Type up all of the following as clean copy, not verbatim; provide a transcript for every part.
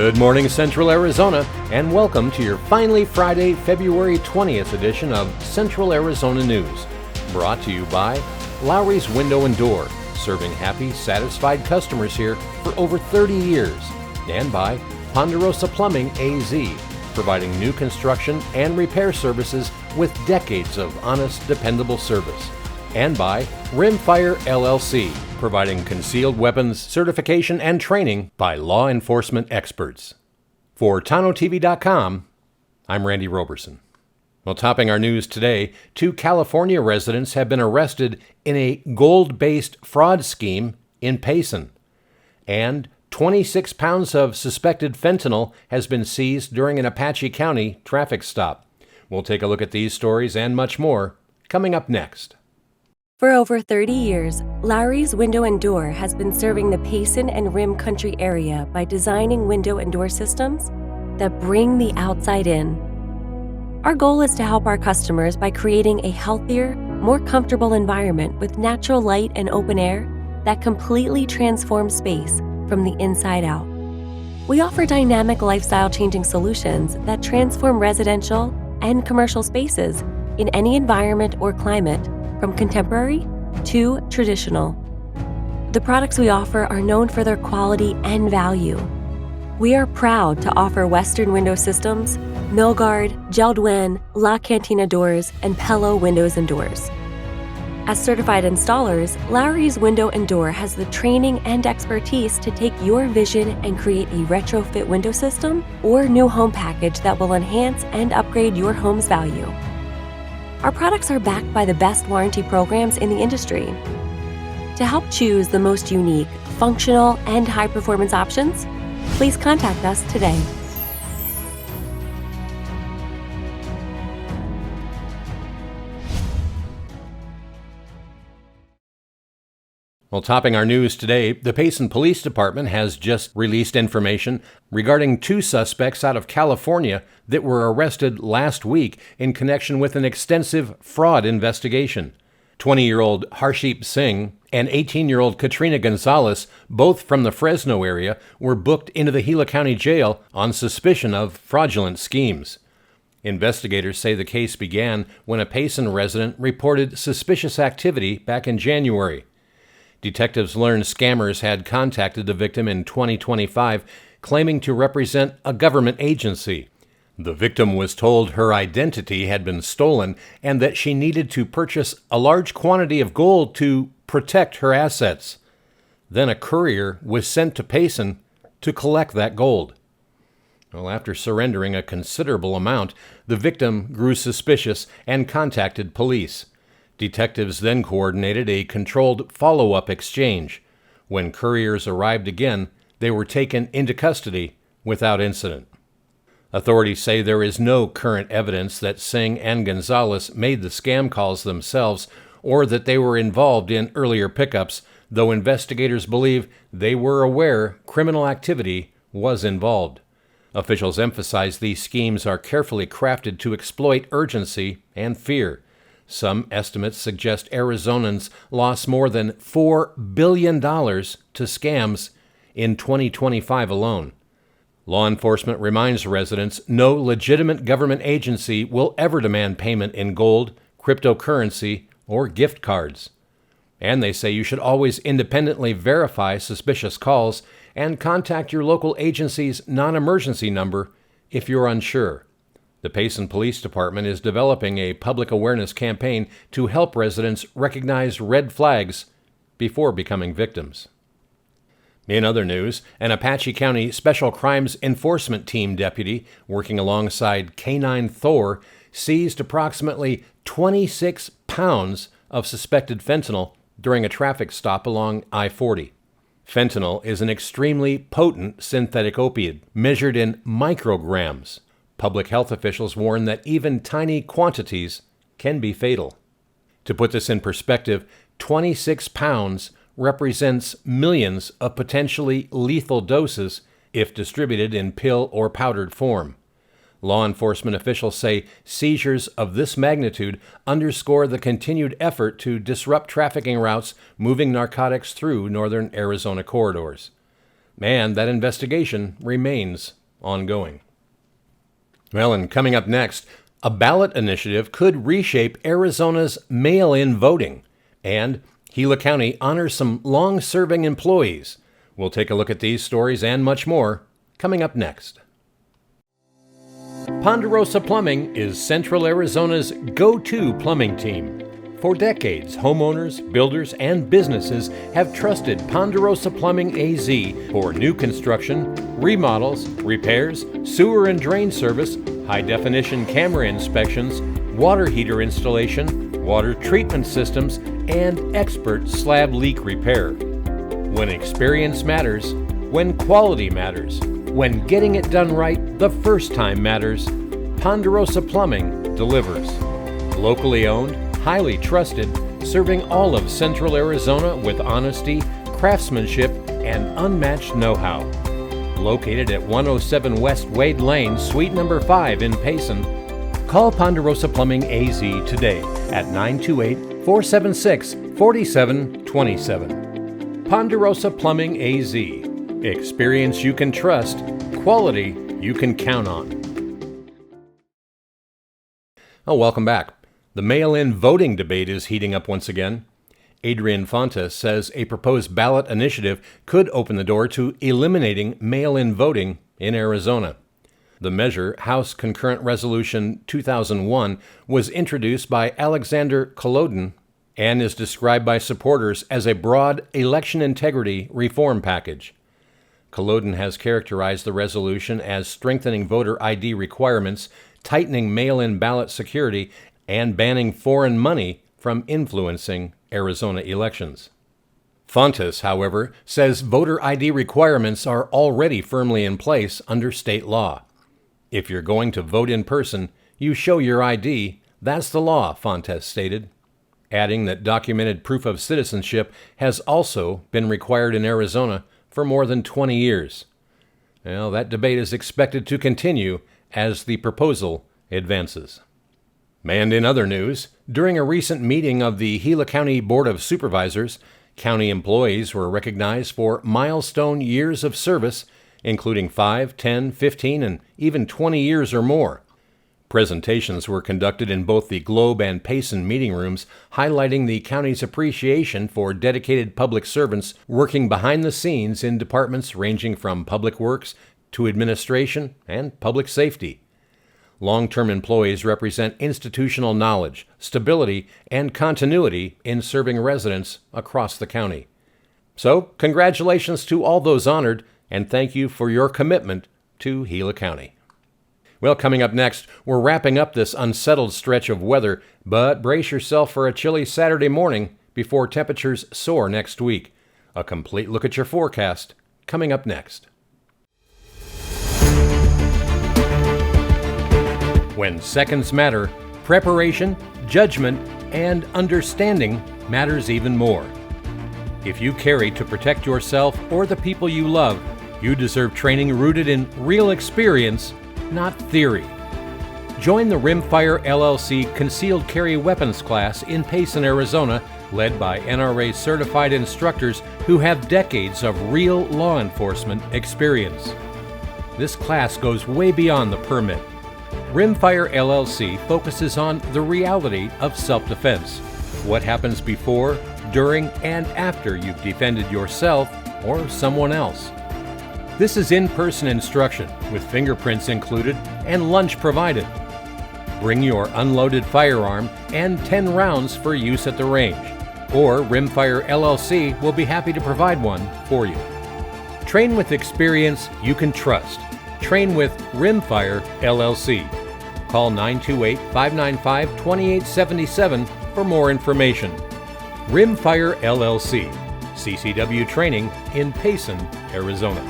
Good morning, Central Arizona, and welcome to your finally Friday, February 20th edition of Central Arizona News. Brought to you by Lowry's Window and Door, serving happy, satisfied customers here for over 30 years. And by Ponderosa Plumbing AZ, providing new construction and repair services with decades of honest, dependable service. And by Rimfire LLC, providing concealed weapons certification and training by law enforcement experts. For Tonto-TV.com, I'm Randy Roberson. Well, topping our news today, 2 California residents have been arrested in a gold-based fraud scheme in Payson. And 26 pounds of suspected fentanyl has been seized during an Apache County traffic stop. We'll take a look at these stories and much more coming up next. For over 30 years, Lowry's Window and Door has been serving the Payson and Rim Country area by designing window and door systems that bring the outside in. Our goal is to help our customers by creating a healthier, more comfortable environment with natural light and open air that completely transforms space from the inside out. We offer dynamic lifestyle-changing solutions that transform residential and commercial spaces in any environment or climate, from contemporary to traditional. The products we offer are known for their quality and value. We are proud to offer Western window systems, Milgard, Geldwin, La Cantina doors, and Pello windows and doors. As certified installers, Lowry's Window and Door has the training and expertise to take your vision and create a retrofit window system or new home package that will enhance and upgrade your home's value. Our products are backed by the best warranty programs in the industry. To help choose the most unique, functional, and high-performance options, please contact us today. Well, topping our news today, the Payson Police Department has just released information regarding 2 suspects out of California that were arrested last week in connection with an extensive fraud investigation. 20-year-old Harshdeep Singh and 18-year-old Katrina Gonzalez, both from the Fresno area, were booked into the Gila County Jail on suspicion of fraudulent schemes. Investigators say the case began when a Payson resident reported suspicious activity back in January. Detectives learned scammers had contacted the victim in 2025, claiming to represent a government agency. The victim was told her identity had been stolen and that she needed to purchase a large quantity of gold to protect her assets. Then a courier was sent to Payson to collect that gold. Well, after surrendering a considerable amount, the victim grew suspicious and contacted police. Detectives then coordinated a controlled follow-up exchange. When couriers arrived again, they were taken into custody without incident. Authorities say there is no current evidence that Singh and Gonzalez made the scam calls themselves or that they were involved in earlier pickups, though investigators believe they were aware criminal activity was involved. Officials emphasize these schemes are carefully crafted to exploit urgency and fear. Some estimates suggest Arizonans lost more than $4 billion to scams in 2025 alone. Law enforcement reminds residents no legitimate government agency will ever demand payment in gold, cryptocurrency, or gift cards. And they say you should always independently verify suspicious calls and contact your local agency's non-emergency number if you're unsure. The Payson Police Department is developing a public awareness campaign to help residents recognize red flags before becoming victims. In other news, an Apache County Special Crimes Enforcement Team deputy working alongside K-9 Thor seized approximately 26 pounds of suspected fentanyl during a traffic stop along I-40. Fentanyl is an extremely potent synthetic opioid measured in micrograms. Public health officials warn that even tiny quantities can be fatal. To put this in perspective, 26 pounds represents millions of potentially lethal doses if distributed in pill or powdered form. Law enforcement officials say seizures of this magnitude underscore the continued effort to disrupt trafficking routes moving narcotics through northern Arizona corridors. and that investigation remains ongoing. Well, and coming up next, a ballot initiative could reshape Arizona's mail-in voting, and Gila County honors some long-serving employees. We'll take a look at these stories and much more coming up next. Ponderosa Plumbing is Central Arizona's go-to plumbing team. For decades, homeowners, builders, and businesses have trusted Ponderosa Plumbing AZ for new construction, remodels, repairs, sewer and drain service, high-definition camera inspections, water heater installation, water treatment systems, and expert slab leak repair. When experience matters, when quality matters, when getting it done right the first time matters, Ponderosa Plumbing delivers. Locally owned, highly trusted, serving all of Central Arizona with honesty, craftsmanship, and unmatched know-how. Located at 107 West Wade Lane, Suite number 5 in Payson, call Ponderosa Plumbing AZ today at 928-476-4727. Ponderosa Plumbing AZ. Experience you can trust, quality you can count on. Oh, welcome back. The mail-in voting debate is heating up once again. Adrian Fontes says a proposed ballot initiative could open the door to eliminating mail-in voting in Arizona. The measure, House Concurrent Resolution 2001, was introduced by Alexander Kolodin and is described by supporters as a broad election integrity reform package. Kolodin has characterized the resolution as strengthening voter ID requirements, tightening mail-in ballot security, and banning foreign money from influencing Arizona elections. Fontes, however, says voter ID requirements are already firmly in place under state law. If you're going to vote in person, you show your ID. That's the law, Fontes stated, adding that documented proof of citizenship has also been required in Arizona for more than 20 years. Well, that debate is expected to continue as the proposal advances. And in other news, during a recent meeting of the Gila County Board of Supervisors, county employees were recognized for milestone years of service, including 5, 10, 15, and even 20 years or more. Presentations were conducted in both the Globe and Payson meeting rooms, highlighting the county's appreciation for dedicated public servants working behind the scenes in departments ranging from public works to administration and public safety. Long-term employees represent institutional knowledge, stability, and continuity in serving residents across the county. So, congratulations to all those honored, and thank you for your commitment to Gila County. Well, coming up next, we're wrapping up this unsettled stretch of weather, but brace yourself for a chilly Saturday morning before temperatures soar next week. A complete look at your forecast coming up next. When seconds matter, preparation, judgment, and understanding matters even more. If you carry to protect yourself or the people you love, you deserve training rooted in real experience, not theory. Join the Rimfire LLC Concealed Carry Weapons class in Payson, Arizona, led by NRA certified instructors who have decades of real law enforcement experience. This class goes way beyond the permit. Rimfire LLC focuses on the reality of self-defense, what happens before, during, and after you've defended yourself or someone else. This is in-person instruction with fingerprints included and lunch provided. Bring your unloaded firearm and 10 rounds for use at the range, or Rimfire LLC will be happy to provide one for you. Train with experience you can trust. Train with Rimfire LLC. Call 928-595-2877 for more information. Rimfire LLC, CCW training in Payson, Arizona.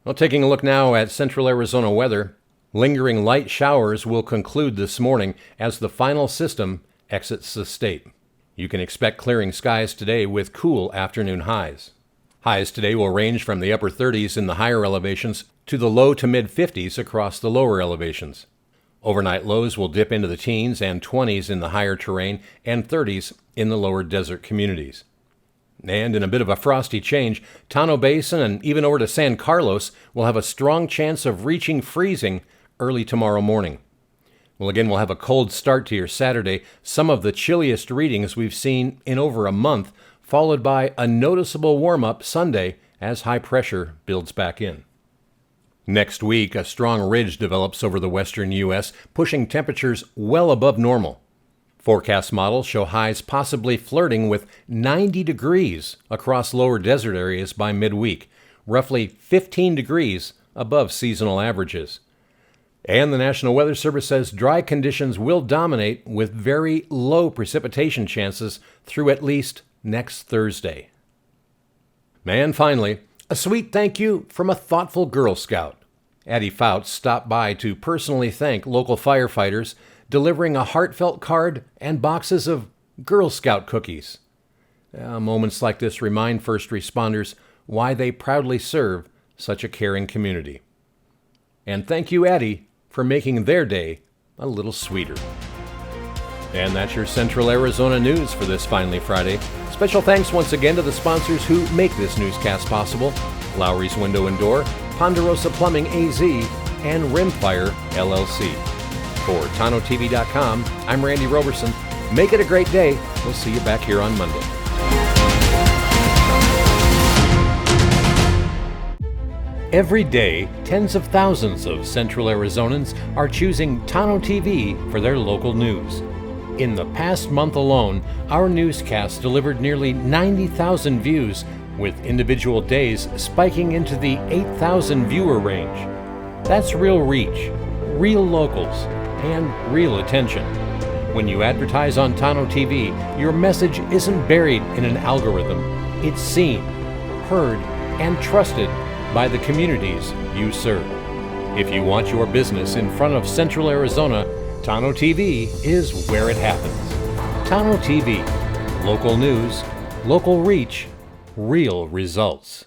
Well, taking a look now at Central Arizona weather, lingering light showers will conclude this morning as the final system exits the state. You can expect clearing skies today with cool afternoon highs. Highs today will range from the upper 30s in the higher elevations to the low to mid 50s across the lower elevations. Overnight lows will dip into the teens and 20s in the higher terrain and 30s in the lower desert communities. And in a bit of a frosty change, Tonto Basin and even over to San Carlos will have a strong chance of reaching freezing early tomorrow morning. Well, again, we'll have a cold start to your Saturday, some of the chilliest readings we've seen in over a month, followed by a noticeable warm-up Sunday as high pressure builds back in. Next week, a strong ridge develops over the western U.S., pushing temperatures well above normal. Forecast models show highs possibly flirting with 90 degrees across lower desert areas by midweek, roughly 15 degrees above seasonal averages. And the National Weather Service says dry conditions will dominate with very low precipitation chances through at least next Thursday. And finally, a sweet thank you from a thoughtful Girl Scout. Addie Fouts stopped by to personally thank local firefighters, delivering a heartfelt card and boxes of Girl Scout cookies. Moments like this remind first responders why they proudly serve such a caring community. And thank you, Addie, for making their day a little sweeter. And that's your Central Arizona news for this finally Friday. Special thanks once again to the sponsors who make this newscast possible: Lowry's Window and Door, Ponderosa Plumbing AZ, and Rimfire LLC. For Tonto-TV.com, I'm Randy Roberson. Make it a great day. We'll see you back here on Monday. Every day, tens of thousands of Central Arizonans are choosing Tonto-TV for their local news. In the past month alone, our newscast delivered nearly 90,000 views, with individual days spiking into the 8,000 viewer range. That's real reach, real locals, and real attention. When you advertise on Tonto-TV, your message isn't buried in an algorithm. It's seen, heard, and trusted by the communities you serve. If you want your business in front of Central Arizona, Tonto-TV is where it happens. Tonto-TV, local news, local reach, real results.